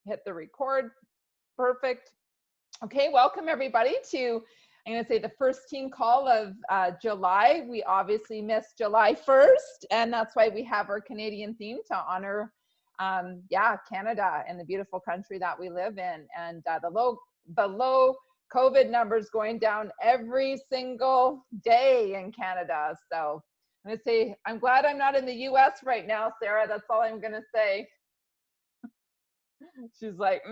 hit the record. Perfect. Okay, welcome everybody to, I'm going to say, the first team call of July. We obviously missed July 1st, and that's why we have our Canadian theme to honor, Canada and the beautiful country that we live in, and the low COVID numbers going down every single day in Canada. So I'm going to say, I'm glad I'm not in the US right now, Sarah. That's all I'm going to say. She's like,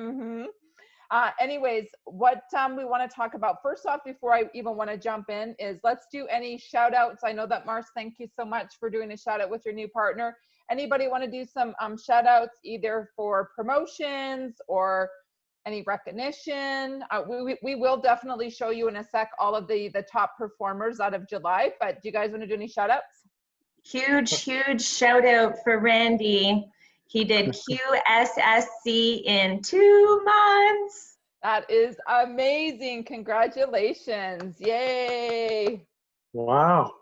anyways, what we want to talk about first off, before I even want to jump in, is let's do any shout outs. I know that Mars, thank you so much for doing a shout out with your new partner. Anybody want to do some shout outs either for promotions or any recognition? We will definitely show you in a sec all of the top performers out of July, but do you guys want to do any shout outs? Huge shout out for Randy. He did QSSC in 2 months. That is amazing. Congratulations. Yay. Wow.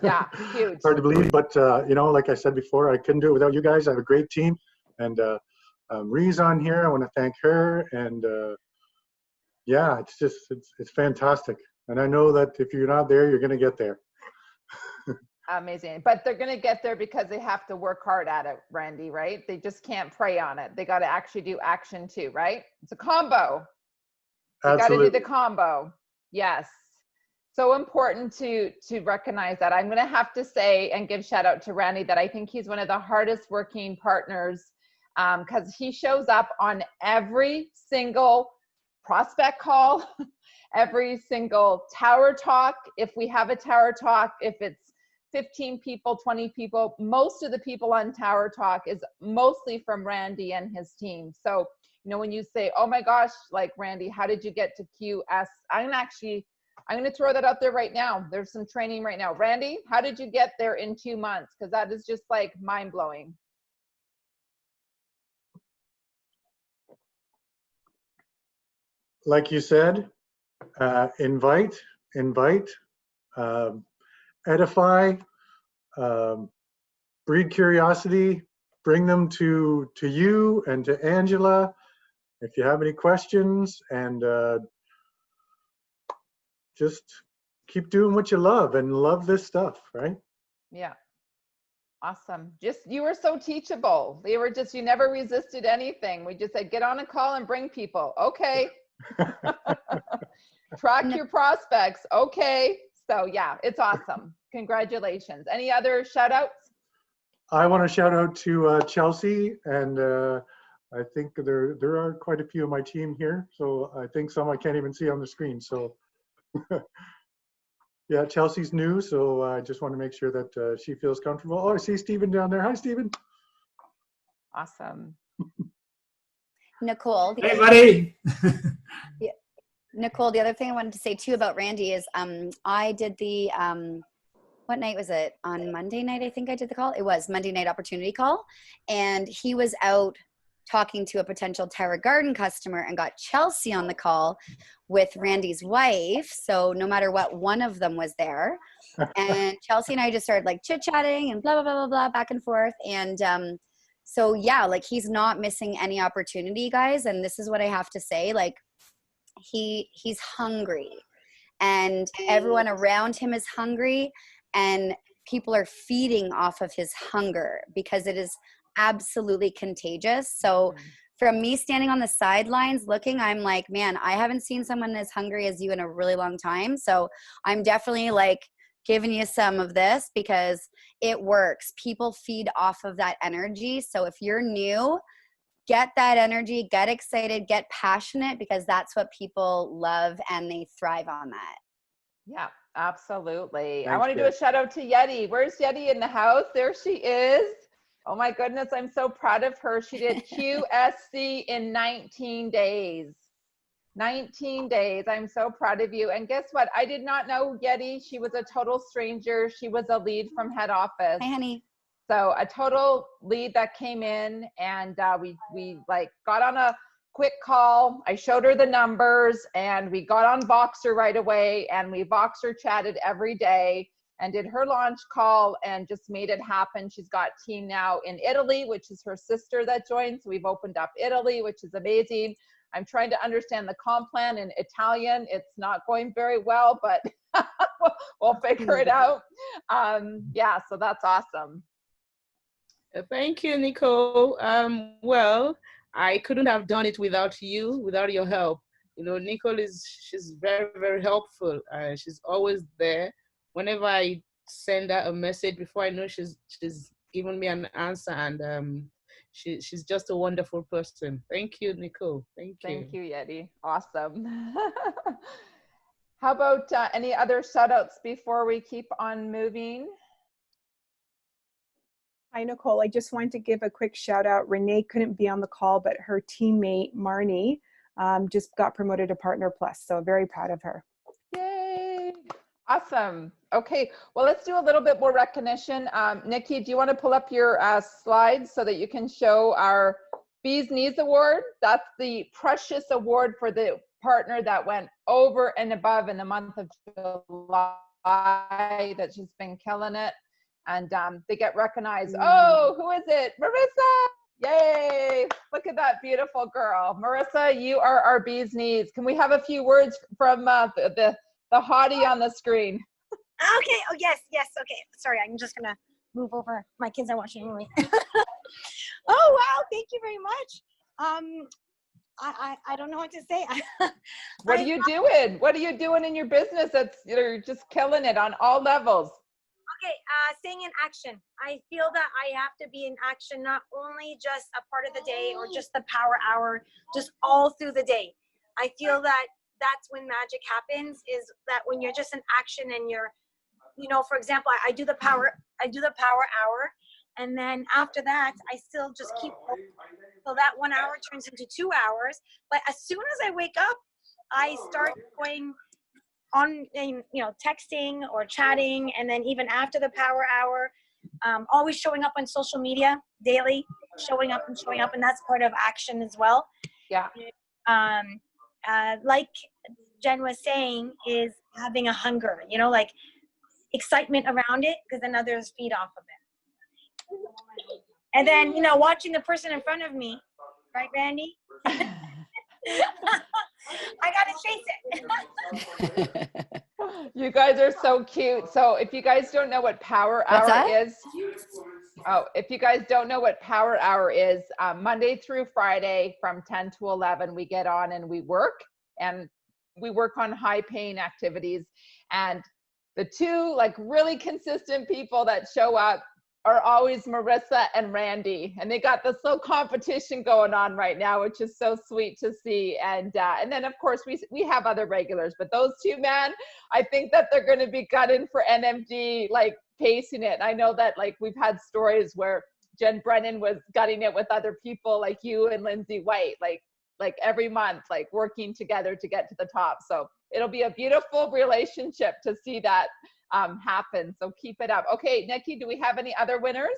Yeah, huge. Hard to believe, but like I said before, I couldn't do it without you guys. I have a great team, and Ree's on here. I want to thank her, and it's fantastic. And I know that if you're not there, you're going to get there. Amazing. But they're going to get there because they have to work hard at it, Randy, right? They just can't pray on it. They got to actually do action too, right? It's a combo. You got to do the combo. Yes. So important to recognize that. I'm going to have to say and give shout out to Randy that I think he's one of the hardest working partners because he shows up on every single prospect call, every single tower talk. If we have a tower talk, if it's 15 people, 20 people, most of the people on Tower Talk is mostly from Randy and his team. So, when you say, oh my gosh, like Randy, how did you get to QS? I'm going to throw that out there right now. There's some training right now. Randy, how did you get there in 2 months? Because that is just like mind blowing. Like you said, invite, edify, breed curiosity, bring them to you and to Angela if you have any questions, and just keep doing what you love and love this stuff, right? Yeah. Awesome. You were so teachable. You never resisted anything. We just said, get on a call and bring people. Okay. Track your prospects. Okay. So yeah, it's awesome. Congratulations. Any other shout outs? I want to shout out to Chelsea, and I think there are quite a few of my team here. So I think some I can't even see on the screen. So yeah, Chelsea's new. So I just want to make sure that she feels comfortable. Oh, I see Stephen down there. Hi, Stephen. Awesome. Nicole. Hey, buddy. Yeah. Nicole, the other thing I wanted to say too about Randy is I did the, what night was it? On Monday night, I think I did the call. It was Monday night opportunity call. And he was out talking to a potential Tower Garden customer and got Chelsea on the call with Randy's wife. So no matter what, one of them was there. And Chelsea and I just started like chit-chatting and blah, blah, blah, blah, blah, back and forth. And so yeah, like he's not missing any opportunity, guys. And this is what I have to say, like, he's hungry and everyone around him is hungry and people are feeding off of his hunger because it is absolutely contagious. So from me standing on the sidelines looking, I'm like, man, I haven't seen someone as hungry as you in a really long time. So I'm definitely like giving you some of this because it works. People feed off of that energy. So if you're new, get that energy, get excited, get passionate, because that's what people love and they thrive on that. Yeah, absolutely. Thanks, I want to do a shout out to Yeti. Where's Yeti in the house? There she is. Oh my goodness, I'm so proud of her. She did QSC in 19 days. 19 days. I'm so proud of you. And guess what? I did not know Yeti. She was a total stranger. She was a lead from head office. Hi, honey. So a total lead that came in, and we like got on a quick call. I showed her the numbers and we got on Voxer right away, and we Voxer chatted every day. and did her launch call and just made it happen. She's got team now in Italy, which is her sister that joined. So we've opened up Italy, which is amazing. I'm trying to understand the comp plan in Italian. It's not going very well, but we'll figure it out. Yeah, so that's awesome. Thank you, Nicole. Well, I couldn't have done it without you, without your help. You know, Nicole she's very, very helpful. She's always there. Whenever I send her a message, before I know she's given me an answer, and she's just a wonderful person. Thank you, Nicole. Thank you. Thank you, Yeti. Awesome. How about any other shout outs before we keep on moving? Hi, Nicole. I just wanted to give a quick shout out. Renee couldn't be on the call, but her teammate, Marnie, just got promoted to Partner Plus. So very proud of her. Yay. Awesome. Okay, well, let's do a little bit more recognition. Nikki, do you want to pull up your slides so that you can show our Bee's Knees Award? That's the precious award for the partner that went over and above in the month of July, that's just been killing it. And they get recognized. Oh, who is it? Marissa! Yay! Look at that beautiful girl. Marissa, you are our Bee's Knees. Can we have a few words from the hottie on the screen? Okay. Oh, yes. Okay. Sorry, I'm just gonna move over. My kids are watching a movie. Oh, wow. Thank you very much. I don't know what to say. What are you doing? What are you doing in your business? You're just killing it on all levels. Okay, staying in action. I feel that I have to be in action, not only just a part of the day or just the power hour, just all through the day. I feel that that's when magic happens, is that when you're just in action and you're, you know, for example, I do the power hour, and then after that, I still just keep going. So that 1 hour turns into 2 hours. But as soon as I wake up, I start going on, you know, texting or chatting, and then even after the power hour, always showing up on social media daily, showing up, and that's part of action as well. Yeah. Like Jen was saying, is having a hunger, you know, like excitement around it, because then others feed off of it. And then, you know, watching the person in front of me, right, Randy? I gotta chase it. You guys are so cute. So if you guys don't know what power hour is, if you guys don't know what power hour is, Monday through Friday from 10 to 11, we get on and we work on high paying activities. And the two like really consistent people that show up are always Marissa and Randy, and they got this little competition going on right now, which is so sweet to see. And then of course we have other regulars, but those two, man, I think that they're going to be gunning for NMD, like pacing it. I know that like we've had stories where Jen Brennan was gutting it with other people like you and Lindsay White, like every month, like working together to get to the top. So it'll be a beautiful relationship to see that happen. So keep it up. Okay, Nikki, do we have any other winners?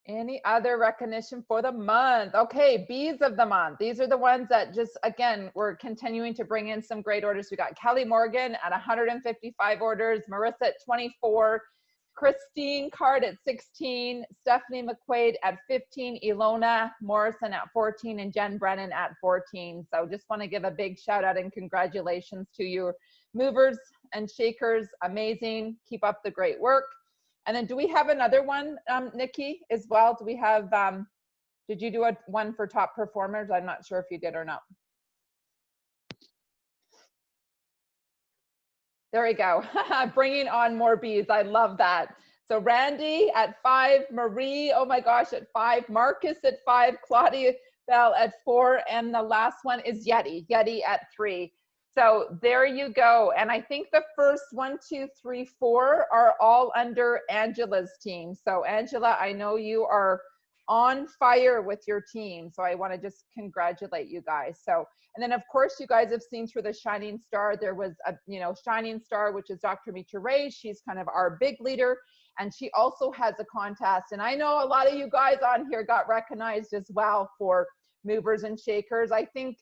Any other recognition for the month? Okay, Bees of the month. These are the ones that just, again, we're continuing to bring in some great orders. We got Kelly Morgan at 155 orders, Marissa at 24, Christine Card at 16, Stephanie McQuaid at 15, Ilona Morrison at 14, and Jen Brennan at 14. So just want to give a big shout out and congratulations to your movers and shakers. Amazing. Keep up the great work. And then do we have another one, Nikki, as well? Do we have, did you do one for top performers? I'm not sure if you did or not. There we go. Bringing on more bees. I love that. So Randy at 5, Marie, oh my gosh, at 5, Marcus at 5, Claudia Bell at 4, and the last one is Yeti at 3. So there you go. And I think the first 1, 2, 3, 4 are all under Angela's team. So Angela, I know you are on fire with your team. So I want to just congratulate you guys. So, and then of course you guys have seen through the Shining Star, there was a, you know, Shining Star, which is Dr. Mitra Ray. She's kind of our big leader. And she also has a contest. And I know a lot of you guys on here got recognized as well for movers and shakers. I think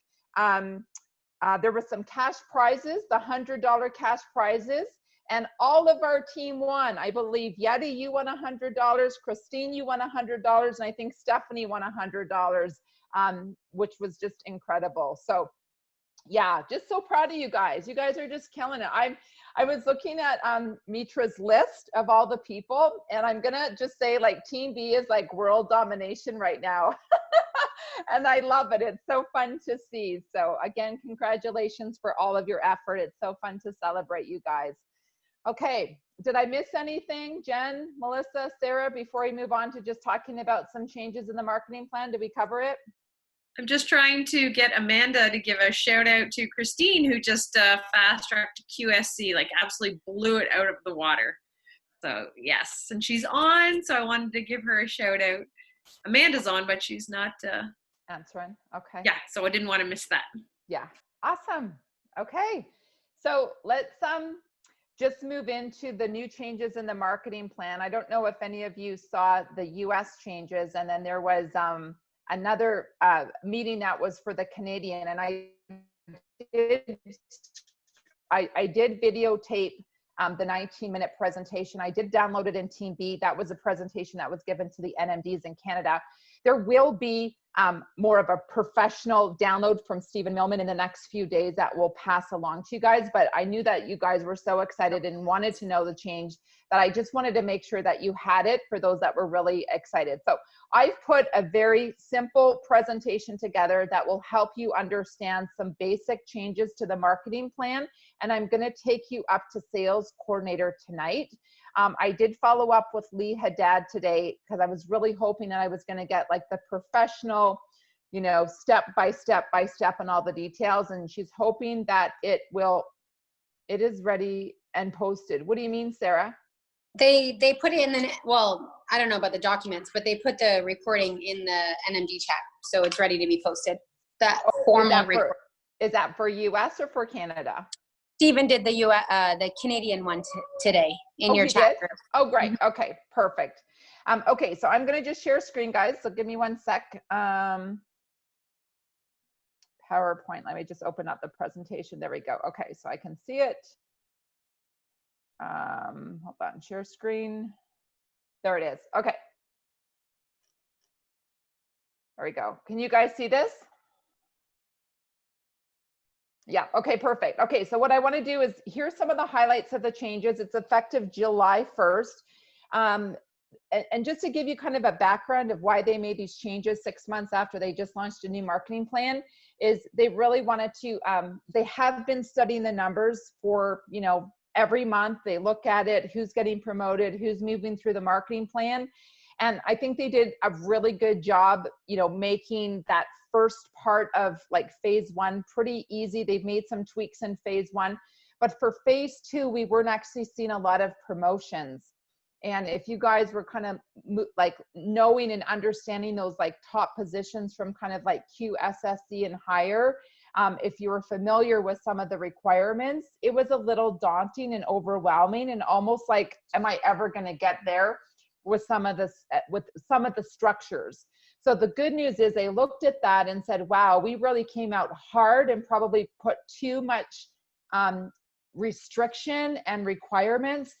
there were some cash prizes, the $100 cash prizes, and all of our team won. I believe Yeti, you won $100, Christine, you won $100, and I think Stephanie won $100, which was just incredible. So yeah, just so proud of you guys. You guys are just killing it. I was looking at Mitra's list of all the people, and I'm gonna just say, like, Team B is like world domination right now. And I love it. It's so fun to see. So again, congratulations for all of your effort. It's so fun to celebrate you guys. Okay, did I miss anything? Jen, Melissa, Sarah, before we move on to just talking about some changes in the marketing plan? Did we cover it? I'm just trying to get Amanda to give a shout out to Christine, who just fast tracked QSC, like absolutely blew it out of the water. So yes, and she's on, so I wanted to give her a shout out. Amanda's on, but she's not answering. Okay. Yeah, so I didn't want to miss that. Yeah, awesome. Okay, so let's just move into the new changes in the marketing plan. I don't know if any of you saw the US changes, and then there was another meeting that was for the Canadian, and I did videotape the 19-minute presentation. I did download it in Team B. That was a presentation that was given to the NMDs in Canada. There will be more of a professional download from Stephen Millman in the next few days that will pass along to you guys, but I knew that you guys were so excited and wanted to know the change that I just wanted to make sure that you had it for those that were really excited. So I've put a very simple presentation together that will help you understand some basic changes to the marketing plan, and I'm going to take you up to sales coordinator tonight. I did follow up with Lee Haddad today because I was really hoping that I was going to get like the professional, you know, step by step and all the details. And she's hoping that it is ready and posted. What do you mean, Sarah? They put it in the, well, I don't know about the documents, but they put the recording in the NMD chat. So it's ready to be posted. That formal recording. Is that for US or for Canada? Stephen did the Canadian one today in your chat group. Oh, great. Okay, perfect. Okay, so I'm going to just share screen, guys. So give me 1 sec. PowerPoint. Let me just open up the presentation. There we go. Okay, so I can see it. Hold on, share screen. There it is. Okay. There we go. Can you guys see this? Yeah, okay, perfect. Okay, so what I want to do is here's some of the highlights of the changes. It's effective July 1st. And just to give you kind of a background of why they made these changes 6 months after they just launched a new marketing plan, is they really wanted to, they have been studying the numbers for, you know, every month. They look at it, who's getting promoted, who's moving through the marketing plan. And I think they did a really good job, you know, making that first part of like phase 1 pretty easy. They've made some tweaks in phase 1, but for phase 2, we weren't actually seeing a lot of promotions. And if you guys were kind of like knowing and understanding those like top positions from kind of like QSSC and higher, if you were familiar with some of the requirements, it was a little daunting and overwhelming and almost like, am I ever going to get there with some of this, with some of the structures? So the good news is they looked at that and said, wow, we really came out hard and probably put too much restriction and requirements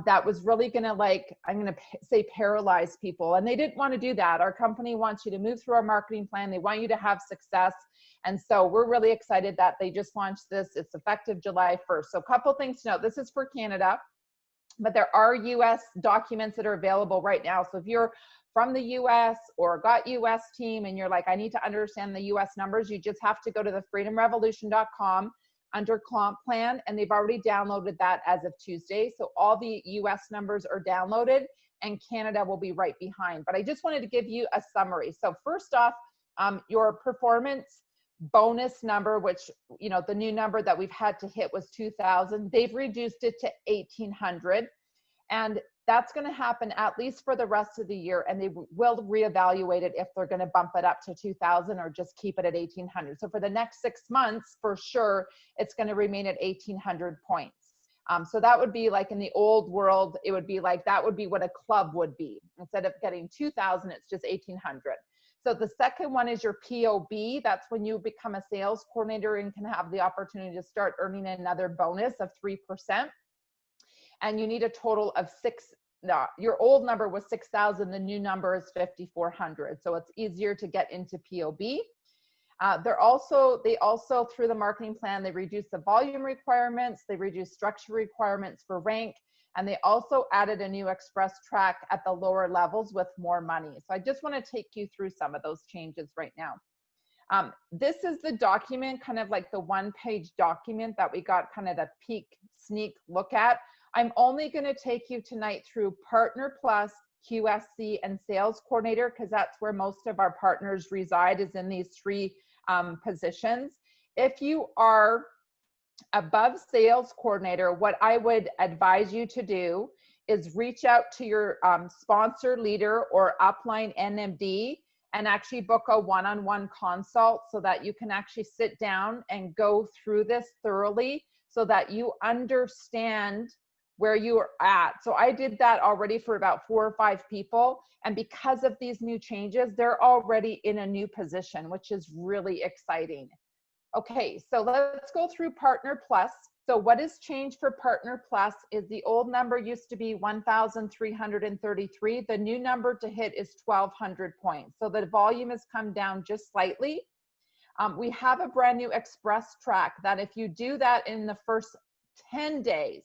that was really gonna, like, I'm gonna say paralyze people. And they didn't want to do that. Our company wants you to move through our marketing plan. They want you to have success. And so we're really excited that they just launched this. It's effective July 1st. So a couple things to note. This is for Canada, but there are US documents that are available right now. So if you're from the US or got US team and you're like, I need to understand the US numbers, you just have to go to the freedomrevolution.com under comp plan, and they've already downloaded that as of Tuesday. So all the US numbers are downloaded and Canada will be right behind. But I just wanted to give you a summary. So first off, your performance bonus number, which, you know, the new number that we've had to hit was 2,000. They've reduced it to 1,800. And that's going to happen at least for the rest of the year. And they will reevaluate it if they're going to bump it up to 2,000 or just keep it at 1,800. So for the next 6 months, for sure, it's going to remain at 1,800 points. So that would be like in the old world, it would be like, that would be what a club would be. Instead of getting 2,000, it's just 1,800. So the second one is your POB. That's when you become a sales coordinator and can have the opportunity to start earning another bonus of 3%. And you need a total of your old number was 6,000. The new number is 5,400. So it's easier to get into POB. They also, through the marketing plan, they reduce the volume requirements, they reduce structure requirements for rank, and they also added a new express track at the lower levels with more money. So I just want to take you through some of those changes right now. This is the document, kind of like the one-page document that we got kind of the sneak look at. I'm only going to take you tonight through Partner Plus, QSC, and Sales Coordinator, because that's where most of our partners reside, is in these three positions. If you are above Sales Coordinator, what I would advise you to do is reach out to your sponsor leader or upline NMD and actually book a one-on-one consult so that you can actually sit down and go through this thoroughly so that you understand where you are at. So I did that already for about 4 or 5 people. And because of these new changes, they're already in a new position, which is really exciting. Okay, so let's go through Partner Plus. So what has changed for Partner Plus is the old number used to be 1,333. The new number to hit is 1,200 points. So the volume has come down just slightly. We have a brand new express track that if you do that in the first 10 days,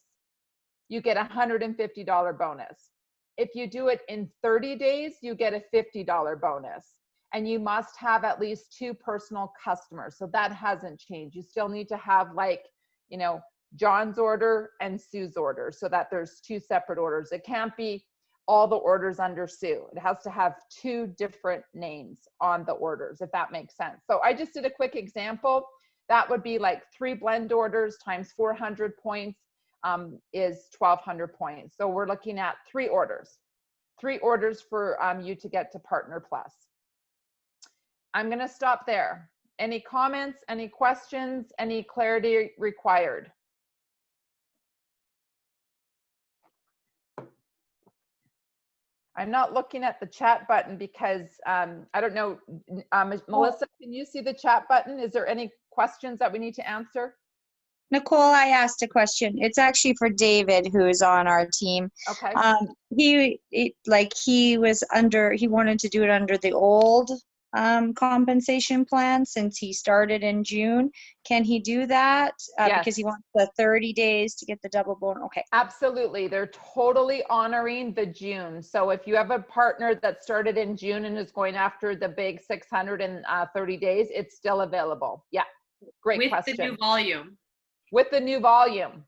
you get a $150 bonus. If you do it in 30 days, you get a $50 bonus. And you must have at least 2 personal customers. So that hasn't changed. You still need to have, like, you know, John's order and Sue's order so that there's 2 separate orders. It can't be all the orders under Sue. It has to have 2 different names on the orders, if that makes sense. So I just did a quick example. That would be like 3 blend orders times 400 points is 1,200 points. So we're looking at 3 orders for you to get to Partner Plus. I'm going to stop there. Any comments, any questions, any clarity required? I'm not looking at the chat button because I don't know, Melissa, can you see the chat button? Is there any questions that we need to answer? Nicole, I asked a question. It's actually for David, who is on our team. Okay. He wanted to do it under the old compensation plan since he started in June. Can he do that? Yes. Because he wants the 30 days to get the double bonus. Okay. Absolutely. They're totally honoring the June. So if you have a partner that started in June and is going after the big 630 days, it's still available. Yeah. Great question. With the new volume. With the new volume.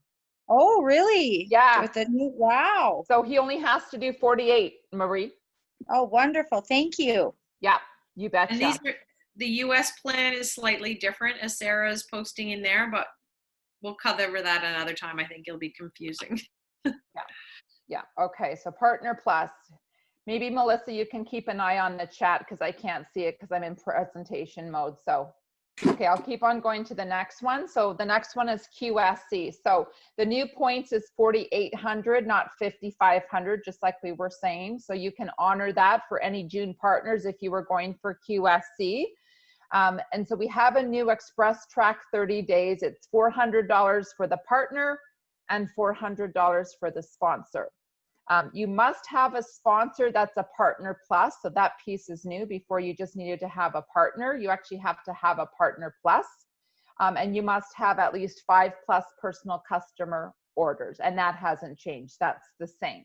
Oh, really? Yeah. With the new, wow. So he only has to do 48, Marie. Oh, wonderful. Thank you. Yeah, you betcha. And these are, the US plan is slightly different, as Sarah's posting in there, but we'll cover that another time. I think it'll be confusing. Yeah. Okay. So Partner Plus. Maybe Melissa, you can keep an eye on the chat because I can't see it because I'm in presentation mode. So, okay, I'll keep on going to the next one. So the next one is QSC. So the new points is 4,800, not 5,500, just like we were saying. So you can honor that for any June partners if you were going for QSC. And so we have a new Express Track 30 days. It's $400 for the partner and $400 for the sponsor. You must have a sponsor that's a Partner Plus. So that piece is new. Before you just needed to have a partner. You actually have to have a Partner Plus. And you must have at least 5+ personal customer orders. And that hasn't changed. That's the same.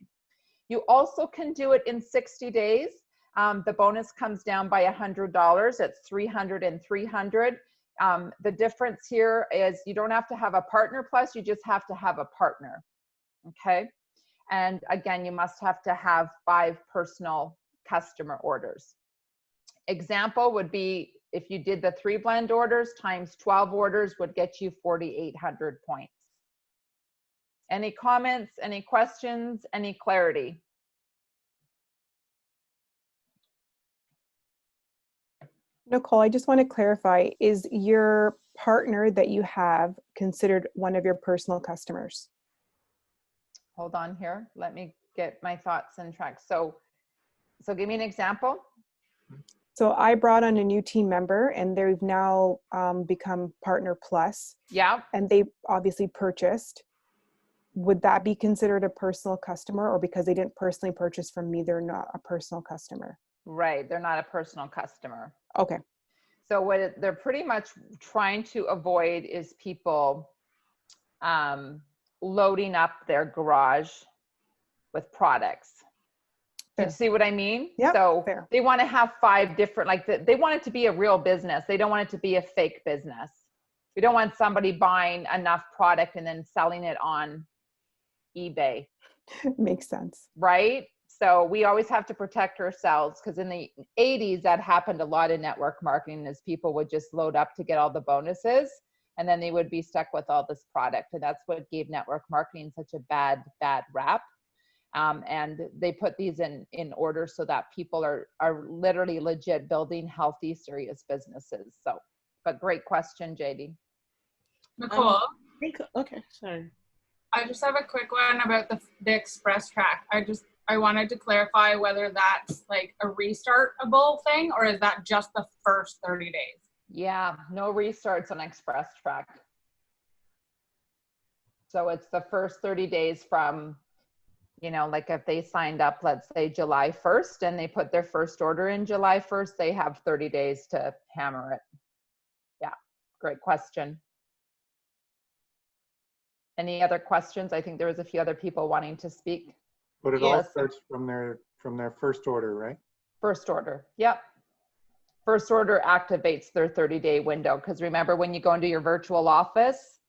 You also can do it in 60 days. The bonus comes down by $100. It's $300 and $300. The difference here is you don't have to have a Partner Plus. You just have to have a partner. Okay. And again, you must have to have 5 personal customer orders. Example would be if you did the 3 blend orders times 12 orders would get you 4,800 points. Any comments, any questions, any clarity? Nicole, I just want to clarify, is your partner that you have considered one of your personal customers? Hold on here. Let me get my thoughts in track. So give me an example. So I brought on a new team member, and they've now become Partner Plus. Yeah. And they obviously purchased. Would that be considered a personal customer, or because they didn't personally purchase from me, they're not a personal customer? Right. They're not a personal customer. Okay. So what they're pretty much trying to avoid is people loading up their garage with products. Do you Fair. see what I mean? Yeah, so fair. they want to have 5 different, like they want it to be a real business. They don't want it to be a fake business. We don't want somebody buying enough product and then selling it on eBay. Makes sense. Right? So we always have to protect ourselves, because in the 80s, that happened a lot in network marketing, is people would just load up to get all the bonuses, and then they would be stuck with all this product. And that's what gave network marketing such a bad rap. And they put these in order so that people are literally legit building healthy, serious businesses. So, but great question, JD. Nicole, Okay, sorry. I just have a quick one about the express track. I wanted to clarify whether that's like a restartable thing, or is that just the first 30 days? Yeah, no restarts on Express Track. So it's the first 30 days from, you know, like if they signed up, let's say July 1st, and they put their first order in July 1st, they have 30 days to hammer it. Yeah, great question. Any other questions? I think there was a few other people wanting to speak. But it Yeah. all starts from their first order, right? First order, yep. First order activates their 30-day window, because remember, when you go into your virtual office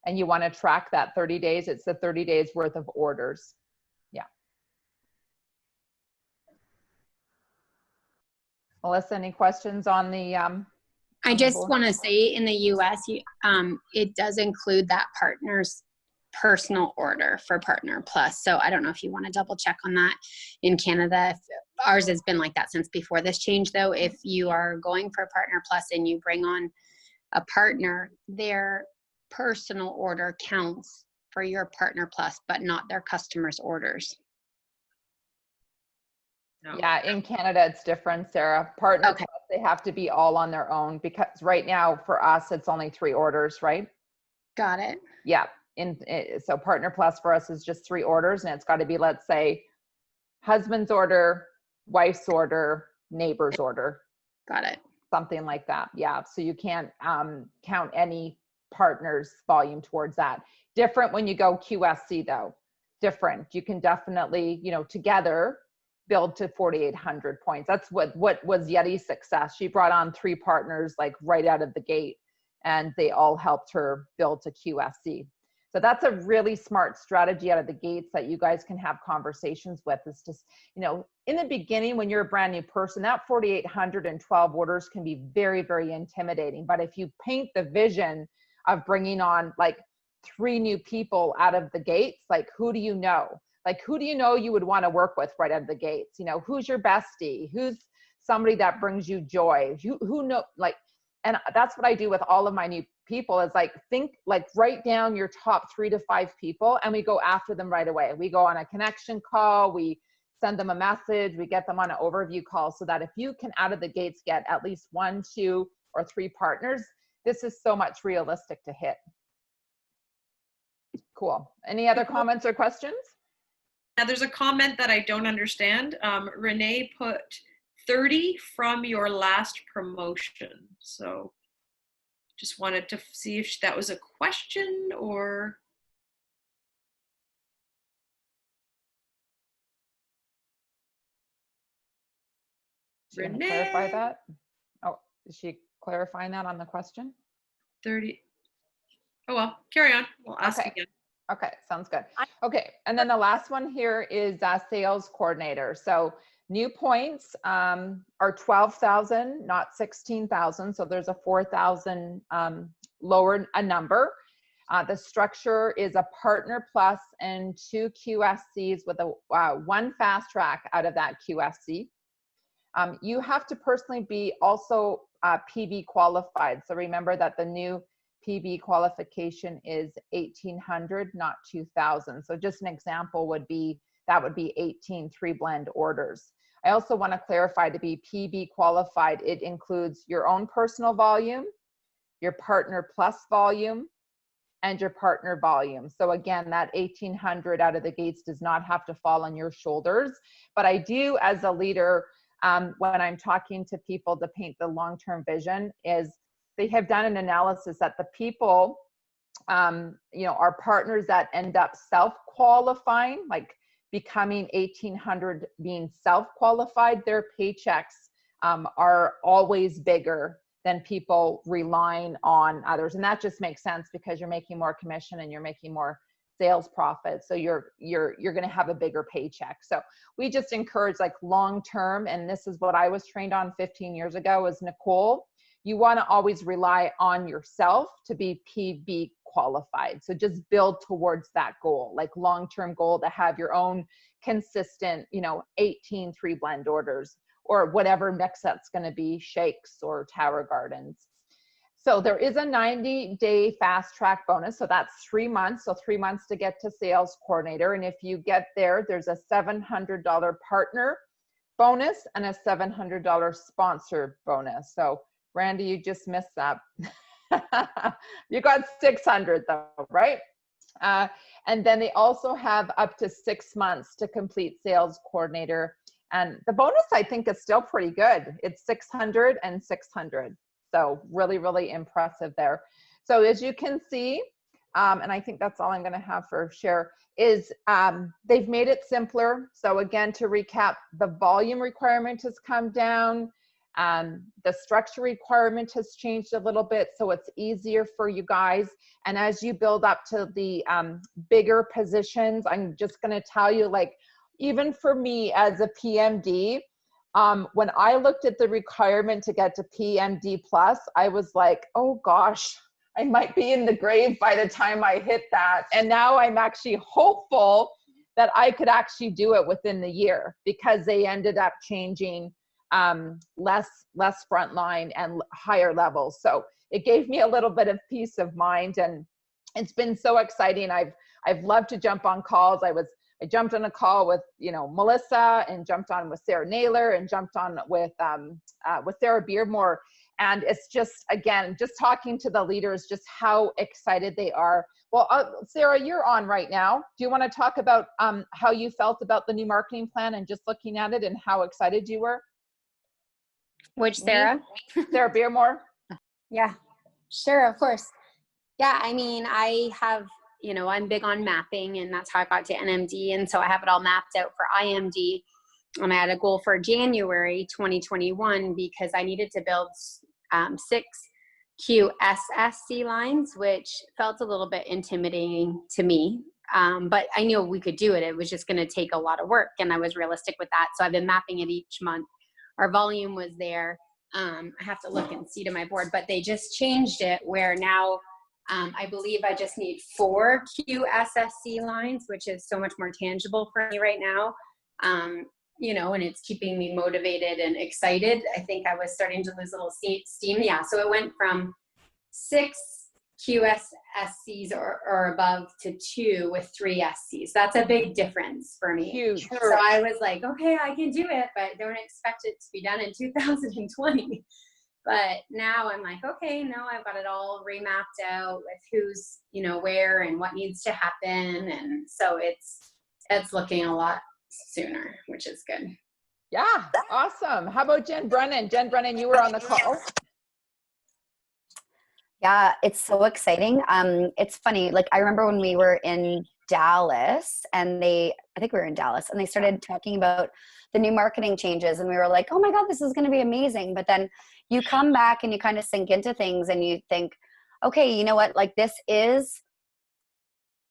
and you want to track that 30 days, it's the 30 days worth of orders. Yeah. Melissa, any questions on the I just want to say, in the US, it does include that partner's personal order for Partner Plus. So I don't know if you want to double check on that. In Canada, ours has been like that since before this change, though. If you are going for Partner Plus and you bring on a partner, their personal order counts for your Partner Plus, but not their customers' orders. No. Yeah, in Canada, it's different, Sarah. Partner Okay. Plus, they have to be all on their own, because right now for us, it's only 3 orders, right? Got it. Yeah. So Partner Plus for us is just 3 orders, and it's got to be, let's say, husband's order, wife's order, neighbor's order. Got it. Something like that. Yeah. So you can't count any partner's volume towards that. Different when you go QSC though. Different. You can definitely, you know, together build to 4,800 points. That's what was Yeti's success. She brought on 3 partners like right out of the gate, and they all helped her build to QSC. So that's a really smart strategy out of the gates that you guys can have conversations with. Is just, you know, in the beginning, when you're a brand new person, that 4,812 orders can be very, very intimidating. But if you paint the vision of bringing on like 3 new people out of the gates, like who do you know? Like who do you know you would want to work with right out of the gates? You know, who's your bestie? Who's somebody that brings you joy? Who know, like, and that's what I do with all of my new people, is like, write down your top 3 to 5 people, and we go after them right away. We go on a connection call, we send them a message, we get them on an overview call, so that if you can out of the gates get at least 1, 2, or 3 partners, this is so much realistic to hit. Cool. Any other comments or questions? Now there's a comment that I don't understand. Renee put 30 from your last promotion. So just wanted to see if that was a question or. Do you want to clarify that? Oh, is she clarifying that on the question? 30. Oh, well, carry on. We'll ask again. Okay, sounds good. Okay, and then the last one here is sales coordinator. So new points are 12,000, not 16,000. So there's a 4,000 lower a number. The structure is a Partner Plus and 2 QSCs with a 1 fast track out of that QSC. You have to personally be also PB qualified. So remember that the new PB qualification is 1,800, not 2,000. So just an example would be, that would be 18 3-blend orders. I also want to clarify, to be PB qualified, it includes your own personal volume, your partner plus volume, and your partner volume. So again, that 1,800 out of the gates does not have to fall on your shoulders. But I do, as a leader, when I'm talking to people to paint the long-term vision, is they have done an analysis that the people, our partners that end up self-qualifying, like becoming 1,800 being self-qualified, their paychecks are always bigger than people relying on others. And that just makes sense because you're making more commission and you're making more sales profit. So you're going to have a bigger paycheck. So we just encourage like long-term, and this is what I was trained on 15 years ago, as Nicole, you want to always rely on yourself to be PB qualified. So just build towards that goal, like long-term goal to have your own consistent, 18 3 blend orders, or whatever mix that's going to be, shakes or tower gardens. So there is a 90-day fast track bonus. So that's 3 months. So 3 months to get to sales coordinator. And if you get there, there's a $700 partner bonus and a $700 sponsor bonus. So Randy, you just missed that. You got 600 though, right? And then they also have up to 6 months to complete sales coordinator. And the bonus, I think, is still pretty good. It's 600 and 600. So really, really impressive there. So as you can see, and I think that's all I'm going to have for share, is they've made it simpler. So again, to recap, the volume requirement has come down. The structure requirement has changed a little bit, so it's easier for you guys. And as you build up to the bigger positions, I'm just going to tell you, like, even for me as a PMD, when I looked at the requirement to get to PMD plus, I was like, oh gosh, I might be in the grave by the time I hit that. And now I'm actually hopeful that I could actually do it within the year, because they ended up changing less frontline and higher levels. So it gave me a little bit of peace of mind, and it's been so exciting. I've loved to jump on calls. I jumped on a call with, Melissa, and jumped on with Sarah Naylor, and jumped on with Sarah Beardmore. And it's just, again, just talking to the leaders, just how excited they are. Well, Sarah, you're on right now. Do you want to talk about how you felt about the new marketing plan and just looking at it and how excited you were? Which Sarah? Sarah Beardmore. Yeah, sure, of course. Yeah, I mean, I have, I'm big on mapping, and that's how I got to NMD. And so I have it all mapped out for IMD. And I had a goal for January 2021 because I needed to build 6 QSSC lines, which felt a little bit intimidating to me. But I knew we could do it. It was just going to take a lot of work, and I was realistic with that. So I've been mapping it each month. Our volume was there. I have to look and see to my board, but they just changed it where now I believe I just need 4 QSSC lines, which is so much more tangible for me right now. And it's keeping me motivated and excited. I think I was starting to lose a little steam. Yeah, so it went from 6 QSSCs or above to 2 with 3 SCs. That's a big difference for me. Huge. So I was like, okay, I can do it, but don't expect it to be done in 2020. But now I'm like, okay, no, I've got it all remapped out with who's, where and what needs to happen. And so it's looking a lot sooner, which is good. Yeah, awesome. How about Jen Brennan? Jen Brennan, you were on the call. Yeah, it's so exciting. It's funny. Like, I remember when we were in Dallas, and I think we were in Dallas, and they started talking about the new marketing changes, and we were like, oh my God, this is going to be amazing. But then you come back and you kind of sink into things, and you think, okay, you know what? Like,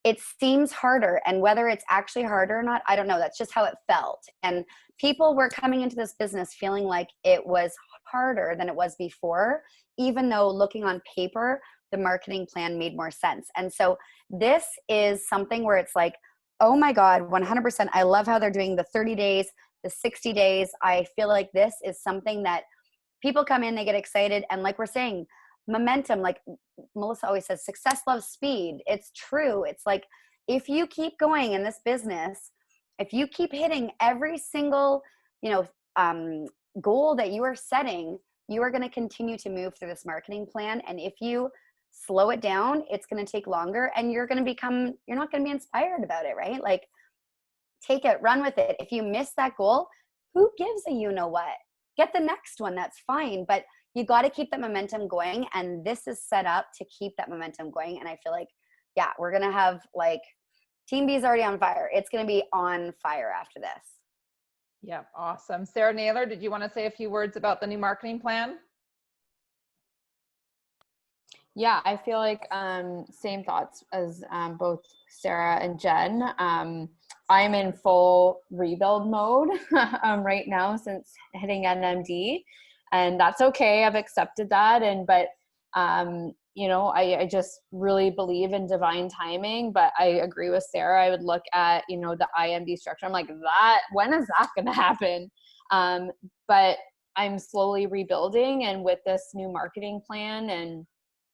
it seems harder, and whether it's actually harder or not, I don't know. That's just how it felt. And people were coming into this business feeling like it was harder than it was before, even though looking on paper, the marketing plan made more sense. And so this is something where it's like, oh my God, 100%. I love how they're doing the 30 days, the 60 days. I feel like this is something that people come in, they get excited. And like we're saying, momentum, like Melissa always says, success loves speed. It's true. It's like, if you keep going in this business, if you keep hitting every single, goal that you are setting, you are going to continue to move through this marketing plan. And if you slow it down, it's going to take longer, and you're not going to be inspired about it, right? Like, take it, run with it. If you miss that goal, who gives a you know what? Get the next one, that's fine. But you got to keep that momentum going. And this is set up to keep that momentum going. And I feel like, yeah, we're going to have like, Team B is already on fire. It's going to be on fire after this. Yeah, awesome. Sarah Naylor, did you want to say a few words about the new marketing plan? Yeah, I feel like same thoughts as both Sarah and Jen. I'm in full rebuild mode right now since hitting NMD, and that's okay. I've accepted that. But you know, I just really believe in divine timing. But I agree with Sarah. I would look at, you know, the IMD structure. I'm like, when is that going to happen? But I'm slowly rebuilding, and with this new marketing plan and,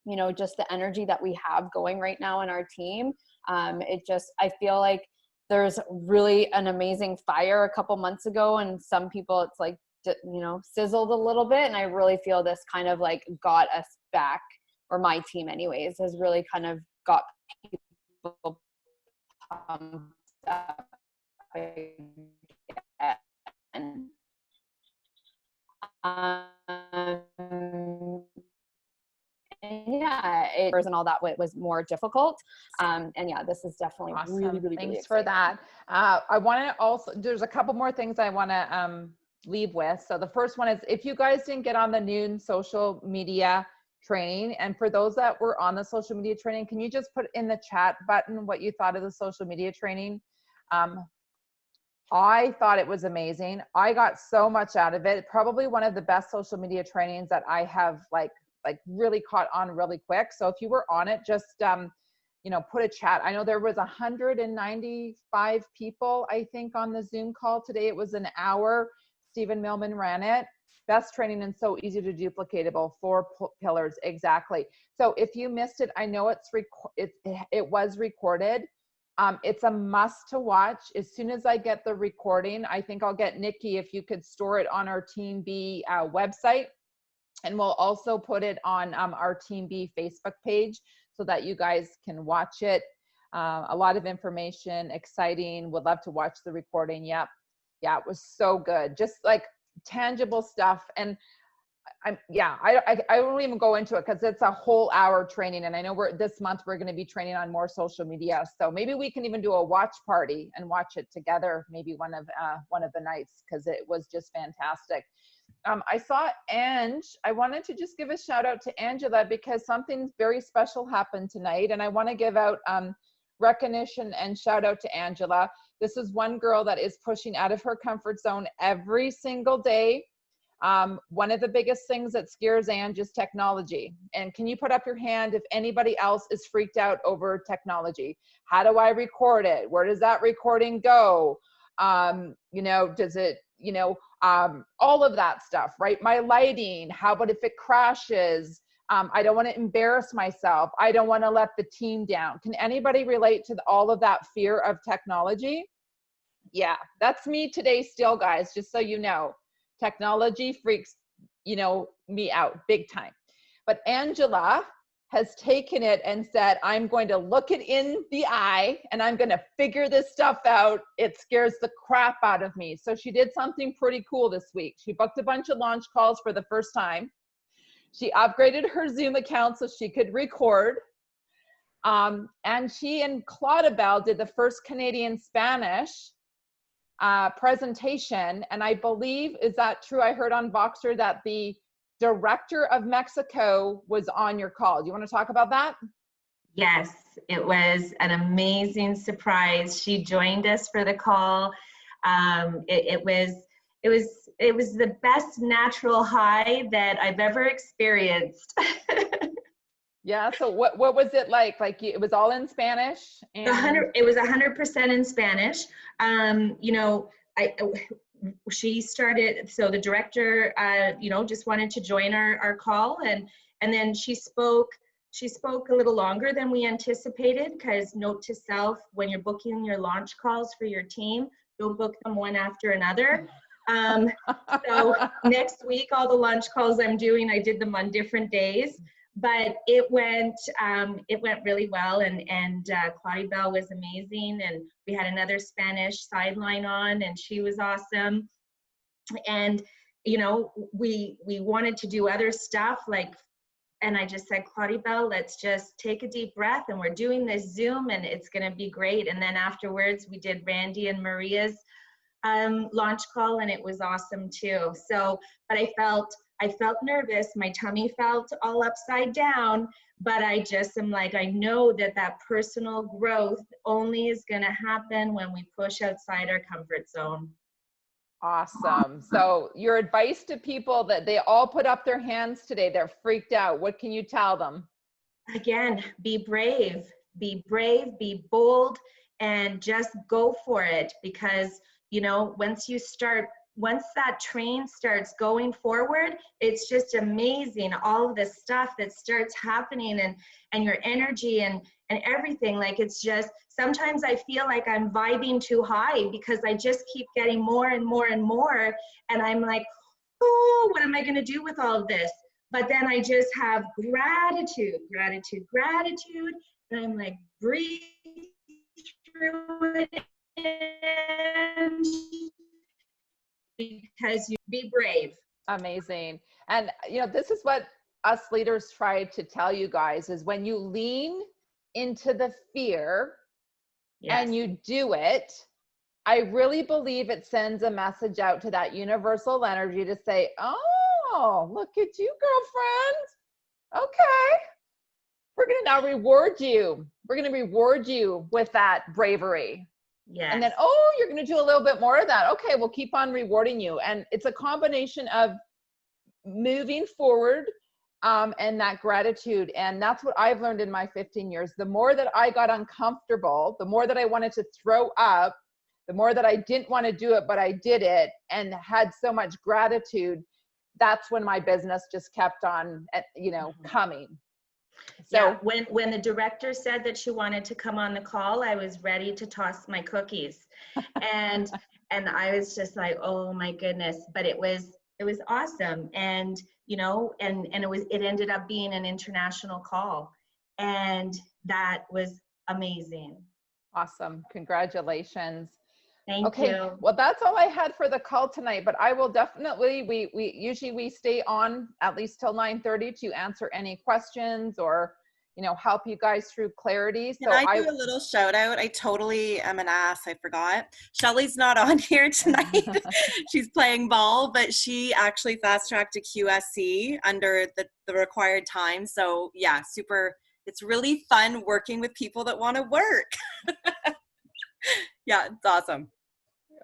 you know, just the energy that we have going right now in our team, I feel like there's really an amazing fire a couple months ago, and some people it's like, you know, sizzled a little bit. And I really feel this kind of like got us back, or my team anyways, has really kind of got people pumped up again. Yeah, it and all that was more difficult. And yeah, this is definitely Awesome. really Thanks exciting. for that. I want to also, there's a couple more things I want to leave with. So the first one is, if you guys didn't get on the noon social media training, and for those that were on the social media training, can you just put in the chat button what you thought of the social media training? I thought it was amazing. I got so much out of it. Probably one of the best social media trainings that I have like really caught on really quick. So if you were on it, just, you know, put a chat. I know there was 195 people, I think, on the Zoom call today. It was an hour. Stephen Millman ran it. Best training and so easy to duplicatable. 4 pillars, exactly. So if you missed it, I know it was recorded. It's a must to watch. As soon as I get the recording, I think I'll get Nikki, if you could store it on our Team B website. And we'll also put it on our Team B Facebook page so that you guys can watch it. A lot of information, exciting. Would love to watch the recording. Yep. Yeah, it was so good. Just like tangible stuff. And I won't even go into it because it's a whole hour training. And I know this month we're going to be training on more social media. So maybe we can even do a watch party and watch it together. Maybe one of the nights, because it was just fantastic. I saw Ange. I wanted to just give a shout out to Angela because something very special happened tonight. And I want to give out recognition and shout out to Angela. This is one girl that is pushing out of her comfort zone every single day. One of the biggest things that scares Ange is technology. And can you put up your hand if anybody else is freaked out over technology? How do I record it? Where does that recording go? You know, does it, you know, all of that stuff, right? My lighting, how about if it crashes? I don't want to embarrass myself. I don't want to let the team down. Can anybody relate to all of that fear of technology? Yeah, that's me today still, guys, just so you know. Technology freaks, you know, me out big time. But Angela has taken it and said, I'm going to look it in the eye and I'm going to figure this stuff out. It scares the crap out of me. So she did something pretty cool this week. She booked a bunch of launch calls for the first time. She upgraded her Zoom account so she could record. And she and Claudabelle did the first Canadian Spanish presentation. And I believe, is that true? I heard on Voxer that the director of Mexico was on your call. Do you want to talk about that? Yes, it was an amazing surprise. She joined us for the call. It was the best natural high that I've ever experienced. Yeah. So what was it like? Like it was all in Spanish? And it was 100% in Spanish. You know, she started, so the director, you know, just wanted to join our call, and then she spoke a little longer than we anticipated, because note to self, when you're booking your launch calls for your team, don't book them one after another. So next week, all the launch calls I'm doing, I did them on different days, but it went really well, and Claribel was amazing, and we had another Spanish sideline on, and she was awesome. And you know, we wanted to do other stuff, like, and I just said, Claribel, let's just take a deep breath, and we're doing this Zoom, and it's going to be great. And then afterwards, we did Randy and Maria's launch call, and it was awesome too. So, but I felt nervous. My tummy felt all upside down, but I just am like, I know that personal growth only is going to happen when we push outside our comfort zone. Awesome. So your advice to people that they all put up their hands today, they're freaked out. What can you tell them? Again, be brave, be bold, and just go for it. Because, you know, once that train starts going forward, it's just amazing. All of the stuff that starts happening, and your energy and everything. Like, it's just, sometimes I feel like I'm vibing too high because I just keep getting more and more and more. And I'm like, oh, what am I going to do with all of this? But then I just have gratitude. And I'm like, breathe through it. And because you be brave. Amazing. And you know, this is what us leaders try to tell you guys, is when you lean into the fear, yes, and you do it, I really believe it sends a message out to that universal energy to say, oh, look at you, girlfriend. Okay. We're going to now reward you. We're going to reward you with that bravery. Yes. And then, oh, you're going to do a little bit more of that. Okay, we'll keep on rewarding you. And it's a combination of moving forward and that gratitude. And that's what I've learned in my 15 years. The more that I got uncomfortable, the more that I wanted to throw up, the more that I didn't want to do it, but I did it and had so much gratitude. That's when my business just kept on, you know, coming. So yeah, when the director said that she wanted to come on the call, I was ready to toss my cookies. And I was just like, oh my goodness, but it was awesome. And, you know, and it ended up being an international call, and that was amazing. Awesome. Congratulations. Thank you. Well, that's all I had for the call tonight, but I will definitely, we usually stay on at least till 9:30 to answer any questions or, you know, help you guys through clarity. So Can I do a little shout out? I totally am an ass. I forgot. Shelly's not on here tonight. She's playing ball, but she actually fast tracked to QSC under the required time. So yeah, super. It's really fun working with people that want to work. Yeah, it's awesome.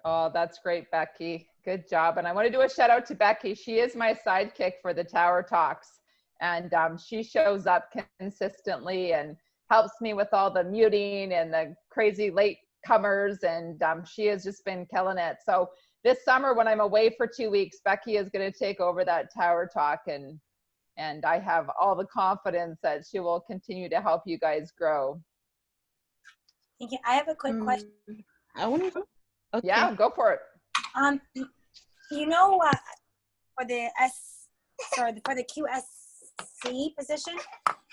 Oh, that's great, Becky. Good job. And I want to do a shout out to Becky. She is my sidekick for the Tower Talks. And she shows up consistently and helps me with all the muting and the crazy late comers. And she has just been killing it. So this summer, when I'm away for 2 weeks, Becky is going to take over that Tower Talk. And I have all the confidence that she will continue to help you guys grow. Thank you. I have a quick question. I want to go. Okay. Yeah, go for it. You know, for the QSC position,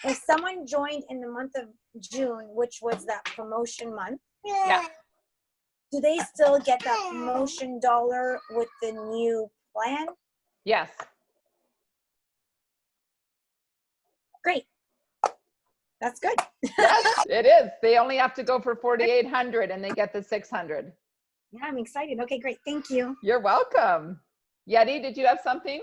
if someone joined in the month of June, which was that promotion month, yeah, do they still get that promotion dollar with the new plan? Yes. Great. That's good. Yes, it is. They only have to go for 4,800 and they get the 600. Yeah, I'm excited. Okay, great. Thank you. You're welcome. Yeti, did you have something?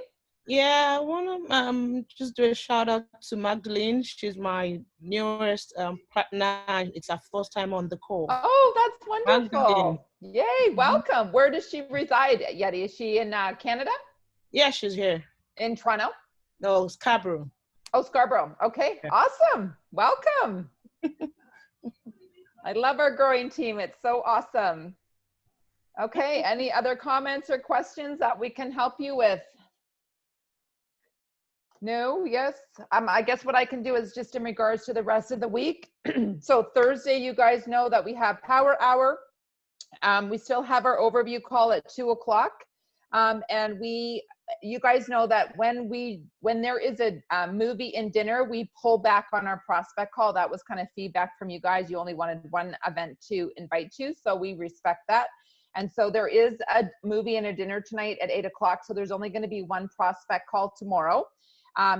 Yeah, I want to just do a shout out to Magdalene. She's my newest partner. It's her first time on the call. Oh, that's wonderful. Magdalene. Yay, welcome. Where does she reside, Yeti? Is she in Canada? Yeah, she's here. In Toronto? No, Scarborough. Oh, Scarborough. Okay, awesome. Welcome. I love our growing team. It's so awesome. Okay, any other comments or questions that we can help you with? No, yes. I guess what I can do is just in regards to the rest of the week. So Thursday, you guys know that we have Power Hour. We still have our overview call at 2 o'clock. And you guys know that when there is a movie and dinner, we pull back on our prospect call. That was kind of feedback from you guys. You only wanted one event to invite to, so we respect that. And so there is a movie and a dinner tonight at 8 o'clock. So there's only going to be one prospect call tomorrow.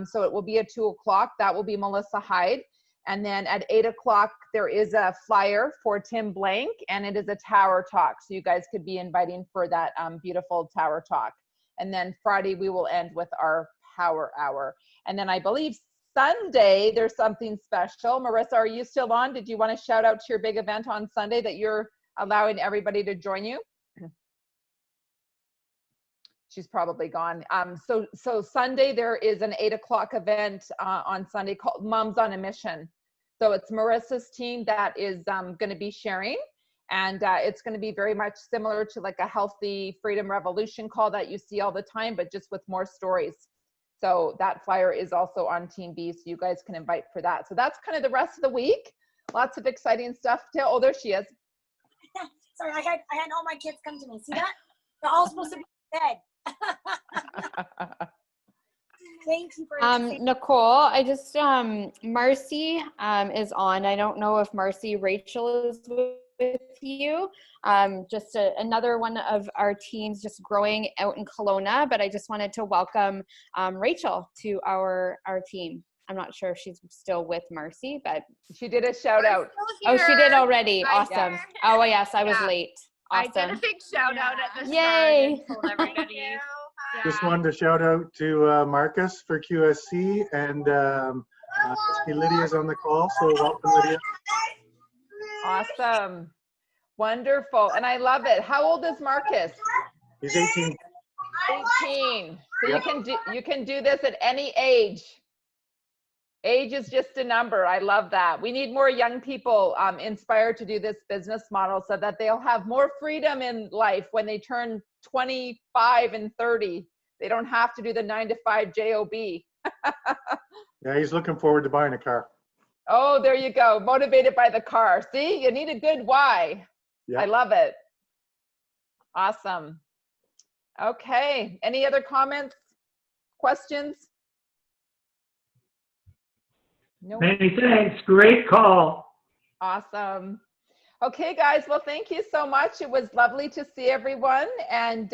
So it will be at 2 o'clock. That will be Melissa Hyde. And then at 8 o'clock, there is a flyer for Tim Blank, and it is a tower talk. So you guys could be inviting for that beautiful tower talk. And then Friday, we will end with our power hour. And then I believe Sunday, there's something special. Marissa, are you still on? Did you want to shout out to your big event on Sunday that you're allowing everybody to join you? She's probably gone. So Sunday, there is an 8 o'clock event on Sunday called Moms on a Mission. So it's Marissa's team that is going to be sharing. And it's going to be very much similar to like a healthy freedom revolution call that you see all the time, but just with more stories. So that flyer is also on Team B, so you guys can invite for that. So that's kind of the rest of the week. Lots of exciting stuff. Oh, there she is. Sorry, I had all my kids come to me. See that? They're all supposed to be in bed. Thank you for Nicole, I just Marcy is on. I don't know if Rachel is with you. Just another one of our teams just growing out in Kelowna, but I just wanted to welcome Rachel to our team. I'm not sure if she's still with Marcy, but she did a shout out. Oh, she did already. Awesome. Oh, yes, I was late. Awesome. I did a big shout out at the Yay. start and told everybody. Just wanted to shout out to Marcus for QSC, and I see Lydia's on the call, so welcome, Lydia. Awesome. Wonderful. And I love it. How old is Marcus? He's 18. 18. So Yep. you can do this at any age. Age is just a number. I love that. We need more young people inspired to do this business model so that they'll have more freedom in life when they turn 25 and 30. They don't have to do the 9-to-5 job. Yeah, he's looking forward to buying a car. Oh, there you go. Motivated by the car. See, you need a good why. Yeah. I love it. Awesome. Okay. Any other comments, questions? No. Many thanks. Great call. Awesome. Okay, guys. Well, thank you so much. It was lovely to see everyone. And